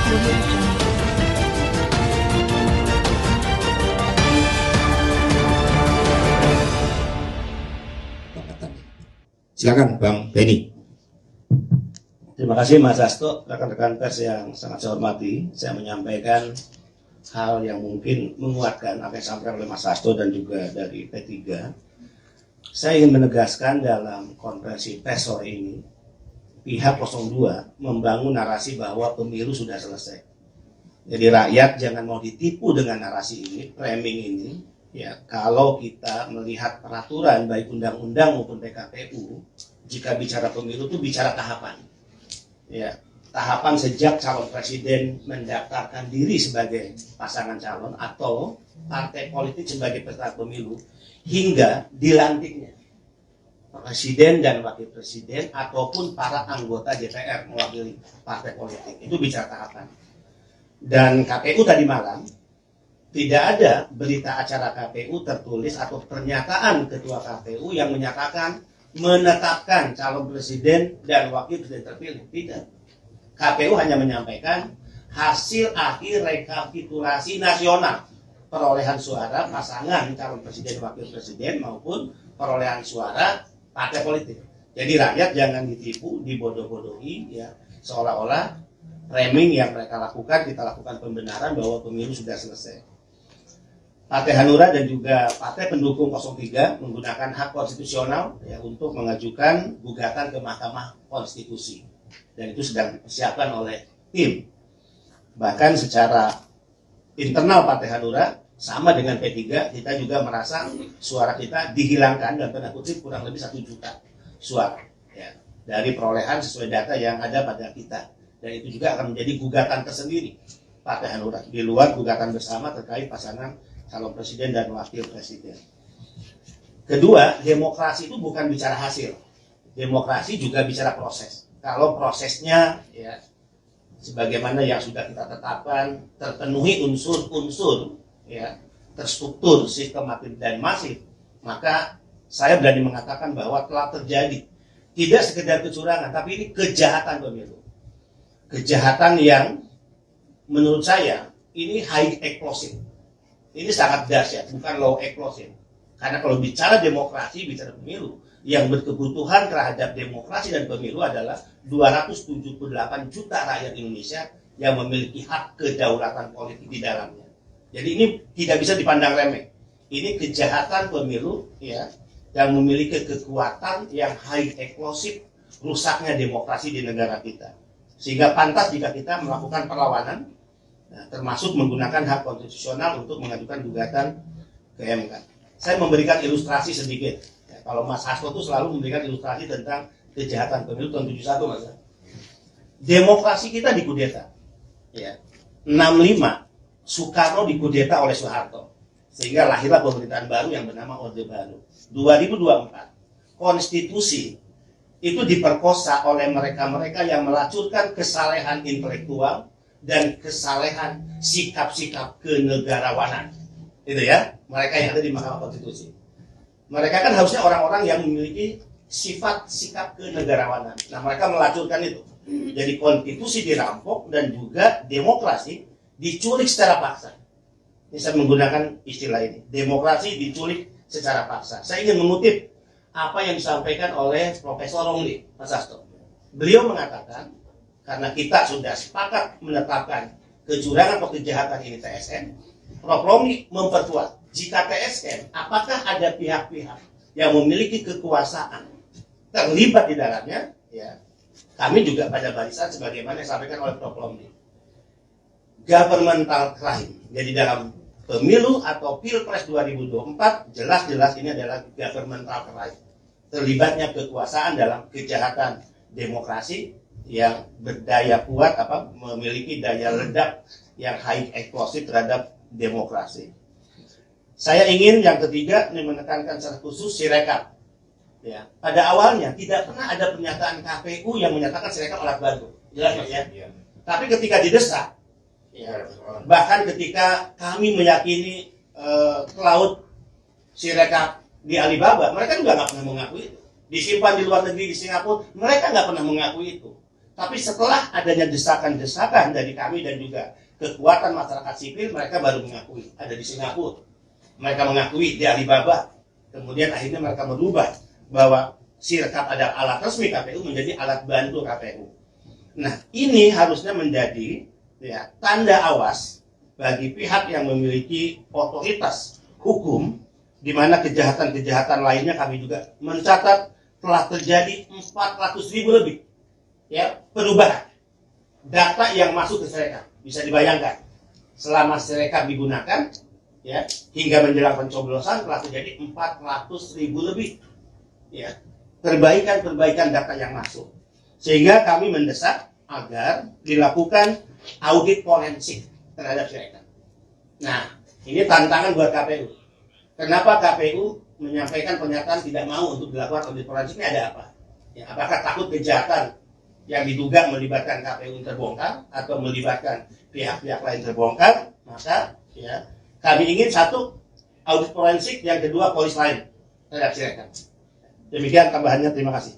Silakan Bang Benny. Terima kasih Mas Hasto, rekan-rekan pers yang sangat saya hormati. Saya menyampaikan hal yang mungkin menguatkan apa yang disampaikan oleh Mas Hasto dan juga dari P3. Saya ingin menegaskan dalam konferensi pers sore ini, pihak 02 membangun narasi bahwa pemilu sudah selesai. Jadi rakyat jangan mau ditipu dengan narasi ini, framing ini. Ya, kalau kita melihat peraturan baik undang-undang maupun PKPU, jika bicara pemilu itu bicara tahapan. Ya, tahapan sejak calon presiden mendaftarkan diri sebagai pasangan calon atau partai politik sebagai peserta pemilu hingga dilantiknya presiden dan wakil presiden ataupun para anggota DPR mewakili partai politik. Itu bicara tahapan. Dan KPU tadi malam tidak ada berita acara KPU tertulis atau pernyataan ketua KPU yang menyatakan menetapkan calon presiden dan wakil presiden terpilih. Tidak. KPU hanya menyampaikan hasil akhir rekapitulasi nasional perolehan suara pasangan calon presiden dan wakil presiden maupun perolehan suara partai politik. Jadi rakyat jangan ditipu, dibodoh-bodohi, ya, seolah-olah framing yang mereka lakukan, kita lakukan pembenaran bahwa pemilu sudah selesai. Partai Hanura dan juga partai pendukung 03 menggunakan hak konstitusional ya, untuk mengajukan gugatan ke Mahkamah Konstitusi. Dan itu sedang dipersiapkan oleh tim. Bahkan secara internal Partai Hanura, sama dengan P3, kita juga merasa suara kita dihilangkan dan tanda kutip kurang lebih 1 juta suara. Ya, dari perolehan sesuai data yang ada pada kita. Dan itu juga akan menjadi gugatan tersendiri Partai Hanura. Di luar gugatan bersama terkait pasangan calon presiden dan wakil presiden. Kedua, demokrasi itu bukan bicara hasil. Demokrasi juga bicara proses. Kalau prosesnya ya sebagaimana yang sudah kita tetapkan terpenuhi unsur-unsur ya terstruktur, sistematis dan masif, maka saya berani mengatakan bahwa telah terjadi tidak sekedar kecurangan, tapi ini kejahatan pemilu. Kejahatan yang menurut saya ini high explosive. Ini sangat dahsyat, bukan low explosive. Karena kalau bicara demokrasi, bicara pemilu, yang berkebutuhan terhadap demokrasi dan pemilu adalah 278 juta rakyat Indonesia yang memiliki hak kedaulatan politik di dalamnya. Jadi ini tidak bisa dipandang remeh. Ini kejahatan pemilu ya yang memiliki kekuatan yang high explosive, rusaknya demokrasi di negara kita. Sehingga pantas jika kita melakukan perlawanan, nah, termasuk menggunakan hak konstitusional untuk mengajukan gugatan ke MK. Saya memberikan ilustrasi sedikit. Ya, kalau Mas Hasto itu selalu memberikan ilustrasi tentang kejahatan pemilu tahun 71, Mas. Demokrasi kita dikudeta. Ya. 65 Soekarno dikudeta oleh Soeharto. Sehingga lahirlah pemerintahan baru yang bernama Orde Baru. 2024 konstitusi itu diperkosa oleh mereka-mereka yang melacurkan kesalehan intelektual dan kesalehan sikap-sikap kenegarawanan. Itu ya, mereka yang ada di Mahkamah Konstitusi. Mereka kan harusnya orang-orang yang memiliki sifat sikap kenegarawanan. Nah, mereka melacurkan itu. Jadi konstitusi dirampok dan juga demokrasi diculik secara paksa. Ini saya menggunakan istilah ini. Demokrasi diculik secara paksa. Saya ingin mengutip apa yang disampaikan oleh Profesor Romli, Mas Hasto. Beliau mengatakan, karena kita sudah sepakat menetapkan kecurangan atau kejahatan ini TSN, Prof. Romli memperkuat, jika TSN, apakah ada pihak-pihak yang memiliki kekuasaan terlibat di dalamnya, ya, kami juga pada barisan sebagaimana yang disampaikan oleh Prof. Romli. Governmental crime, jadi dalam pemilu atau Pilpres 2024, jelas-jelas ini adalah governmental crime. Terlibatnya kekuasaan dalam kejahatan demokrasi yang berdaya kuat, memiliki daya ledak yang high explosive terhadap demokrasi. Saya ingin yang ketiga menekankan secara khusus Sirekap. Ya, pada awalnya tidak pernah ada pernyataan KPU yang menyatakan Sirekap alat bantu. Jelas ya. Tapi ketika didesak, ya, bahkan ketika kami meyakini cloud Sirekap di Alibaba, mereka juga nggak pernah mengakui itu. Disimpan di luar negeri di Singapura, mereka nggak pernah mengakui itu. Tapi setelah adanya desakan-desakan dari kami dan juga kekuatan masyarakat sipil, mereka baru mengakui. Ada di Singapura, mereka mengakui di Alibaba. Kemudian akhirnya mereka merubah bahwa Sirekap adalah alat resmi KPU menjadi alat bantu KPU. Nah, ini harusnya menjadi ya, tanda awas bagi pihak yang memiliki otoritas hukum, di mana kejahatan-kejahatan lainnya kami juga mencatat telah terjadi 400.000 lebih ya perubahan data yang masuk ke Sirekap. Bisa dibayangkan selama Sirekap digunakan ya hingga menjelang pencoblosan telah terjadi 400.000 lebih ya perbaikan data yang masuk, sehingga kami mendesak agar dilakukan audit forensik terhadap Sirekap. Nah, ini tantangan buat KPU. Kenapa KPU menyampaikan pernyataan tidak mau untuk dilakukan audit forensik? Ini ada apa? Ya, apakah takut kejahatan yang diduga melibatkan KPU terbongkar atau melibatkan pihak-pihak lain terbongkar? Maka ya kami ingin satu audit forensik, yang kedua polis lain terhadap Sirekap. Demikian tambahannya, terima kasih.